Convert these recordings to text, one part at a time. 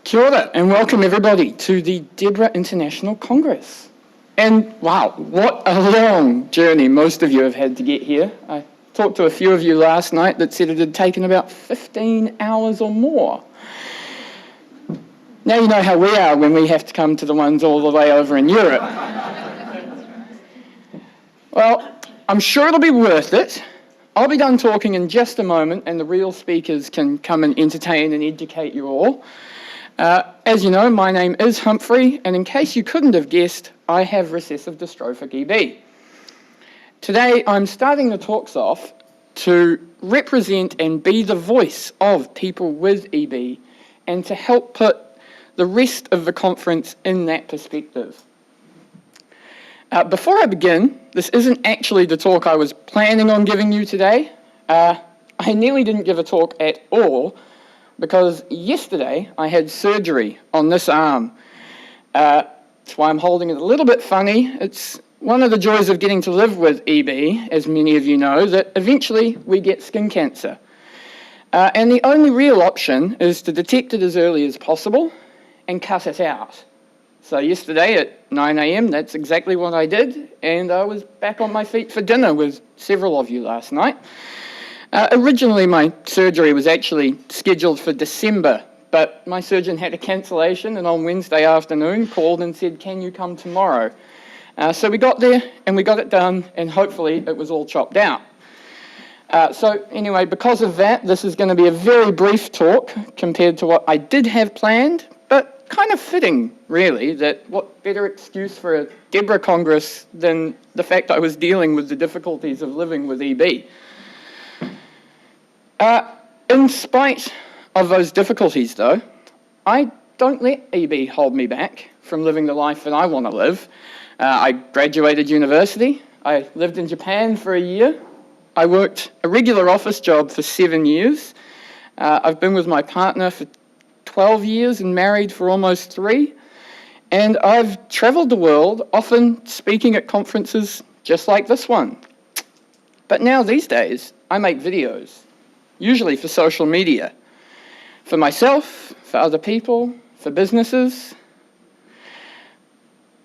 Kia ora, and welcome everybody to the DEBRA International Congress. And wow, what a long journey most of you have had to get here. I talked to a few of you last night that said it had taken about 15 hours or more. Now you know how we are when we have to come to the ones all the way over in Europe. Well, I'm sure it'll be worth it. I'll be done talking in just a moment and the real speakers can come and entertain and educate you all. As you know, my name is Humphrey, and in case you couldn't have guessed, I have recessive dystrophic EB. Today, I'm starting the talks off to represent and be the voice of people with EB and to help put the rest of the conference in that perspective. Before I begin, this isn't actually the talk I was planning on giving you today. I nearly didn't give a talk at all, because yesterday I had surgery on this arm. That's why I'm holding it a little bit funny. It's one of the joys of getting to live with EB, as many of you know, that eventually we get skin cancer. And the only real option is to detect it as early as possible and cut it out. So yesterday at 9 a.m, that's exactly what I did, and I was back on my feet for dinner with several of you last night. Originally, my surgery was actually scheduled for December, but my surgeon had a cancellation and on Wednesday afternoon called and said, "Can you come tomorrow?" So we got there and we got it done, and hopefully it was all chopped out. So anyway, because of that, this is going to be a very brief talk compared to what I did have planned, but kind of fitting, really, that what better excuse for a DEBRA Congress than the fact I was dealing with the difficulties of living with EB. In spite of those difficulties, though, I don't let EB hold me back from living the life that I want to live. I graduated university. I lived in Japan for a year. I worked a regular office job for 7 years. I've been with my partner for 12 years and married for almost 3. And I've traveled the world, often speaking at conferences just like this one. But now, these days, I make videos. Usually for social media, for myself, for other people, for businesses.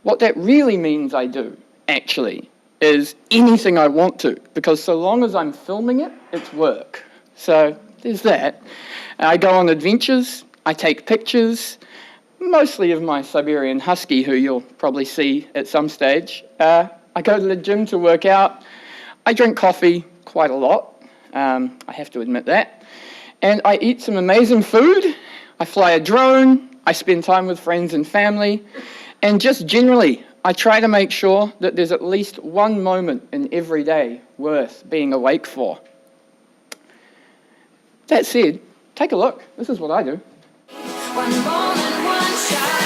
What that really means I do, actually, is anything I want to, because so long as I'm filming it, it's work. So there's that. I go on adventures, I take pictures, mostly of my Siberian Husky, who you'll probably see at some stage. I go to the gym to work out. I drink coffee quite a lot. I have to admit that. And I eat some amazing food, I fly a drone, I spend time with friends and family, and just generally, I try to make sure that there's at least one moment in every day worth being awake for. That said, take a look. This is what I do. One moment, one shot.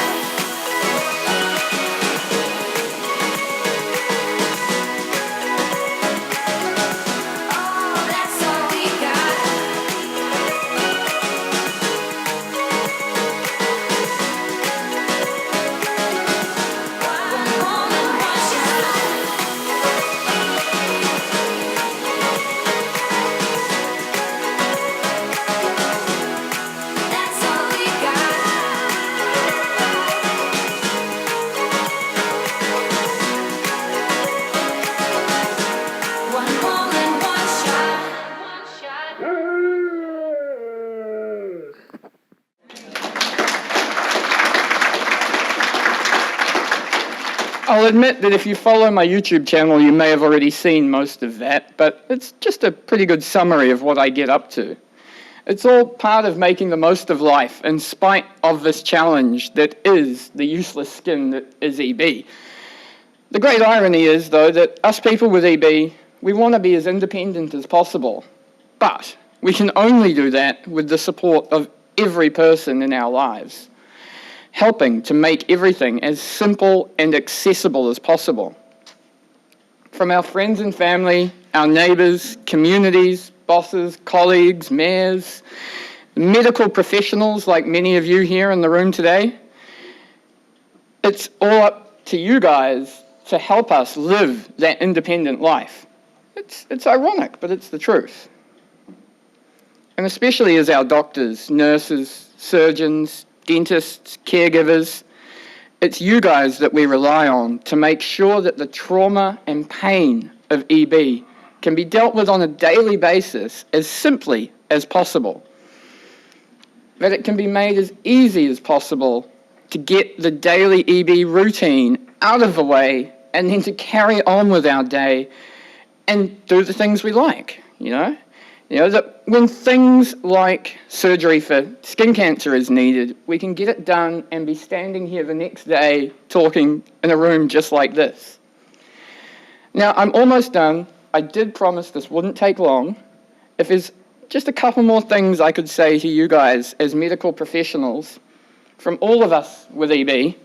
I'll admit that if you follow my YouTube channel, you may have already seen most of that, but it's just a pretty good summary of what I get up to. It's all part of making the most of life in spite of this challenge that is the useless skin that is EB. The great irony is, though, that us people with EB, we want to be as independent as possible, but we can only do that with the support of every person in our lives, helping to make everything as simple and accessible as possible. From our friends and family, our neighbours, communities, bosses, colleagues, mayors, medical professionals like many of you here in the room today, it's all up to you guys to help us live that independent life. It's ironic, but it's the truth. And especially as our doctors, nurses, surgeons, dentists, caregivers. It's you guys that we rely on to make sure that the trauma and pain of EB can be dealt with on a daily basis as simply as possible. That it can be made as easy as possible to get the daily EB routine out of the way and then to carry on with our day and do the things we like, you know? You know, that when things like surgery for skin cancer is needed, we can get it done and be standing here the next day talking in a room just like this. Now, I'm almost done. I did promise this wouldn't take long. If there's just a couple more things I could say to you guys as medical professionals, from all of us with EB,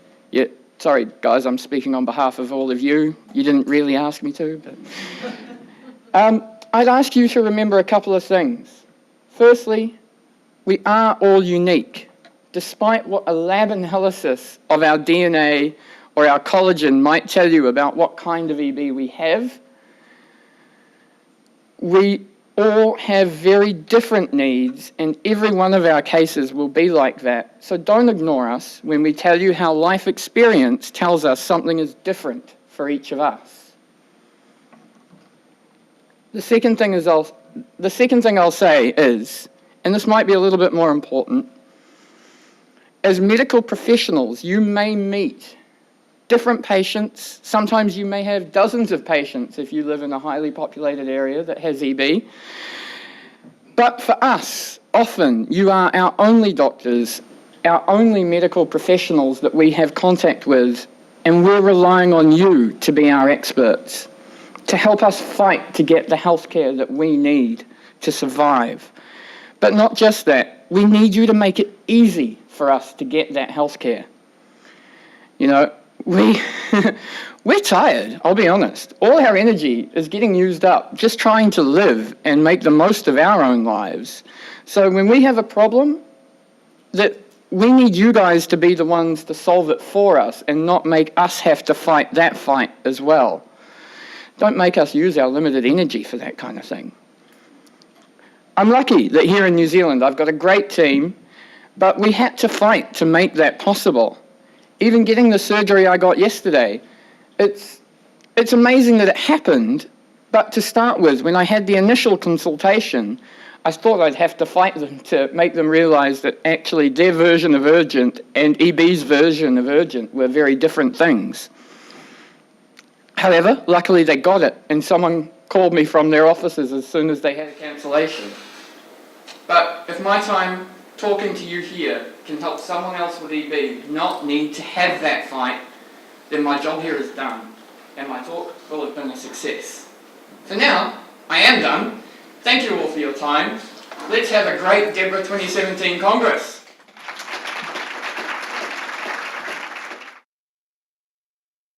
sorry guys, I'm speaking on behalf of all of you. You didn't really ask me to, but I'd ask you to remember a couple of things. Firstly, we are all unique. Despite what a lab analysis of our DNA or our collagen might tell you about what kind of EB we have, we all have very different needs, and every one of our cases will be like that. So don't ignore us when we tell you how life experience tells us something is different for each of us. The second thing I'll say is, and this might be a little bit more important, as medical professionals, you may meet different patients. Sometimes you may have dozens of patients if you live in a highly populated area that has EB. But for us, often you are our only doctors, our only medical professionals that we have contact with, and we're relying on you to be our experts, to help us fight to get the healthcare that we need to survive. But not just that, we need you to make it easy for us to get that healthcare. You know, we're tired, I'll be honest. All our energy is getting used up just trying to live and make the most of our own lives. So when we have a problem, that we need you guys to be the ones to solve it for us and not make us have to fight that fight as well. Don't make us use our limited energy for that kind of thing. I'm lucky that here in New Zealand I've got a great team, but we had to fight to make that possible. Even getting the surgery I got yesterday, it's amazing that it happened, but to start with, when I had the initial consultation, I thought I'd have to fight them to make them realise that actually their version of urgent and EB's version of urgent were very different things. However, luckily they got it, and someone called me from their offices as soon as they had a cancellation. But if my time talking to you here can help someone else with EB not need to have that fight, then my job here is done, and my talk will have been a success. For now, I am done. Thank you all for your time. Let's have a great DEBRA 2017 Congress.